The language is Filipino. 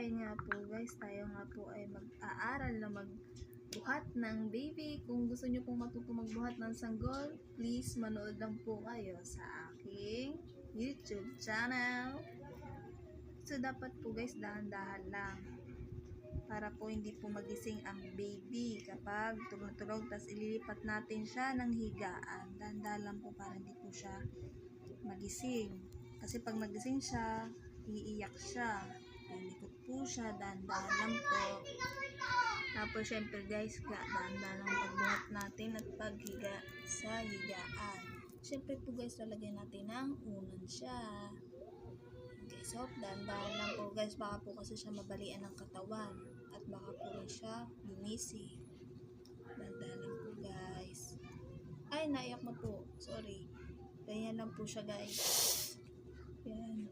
ayun nga po guys, tayo nga po ay mag-aaral na magbuhat ng baby. Kung gusto nyo pong matuto magbuhat ng sanggol, please manood lang po kayo sa aking YouTube channel. So dapat po guys, dahan-dahan lang para po hindi po magising ang baby kapag tulog-tulog, tas ililipat natin siya ng higaan. Dahan-dahan lang po para hindi po siya magising. Kasi pag nagising siya, iiyak siya. Lilikot po siya, dahan-dahan lang po. Tapos syempre guys, dahan-dahan lang pagbuhat natin at paghiga sa higaan. Syempre po guys, lalagyan natin ng unan siya. Okay, so dahan-dahan lang po guys, baka po kasi siya mabalian ng katawan at baka po rin siya gumising. Dahan-dahan lang po guys. Ay, naiyak na po. Sorry. Ganyan lang po siya guys. Yan.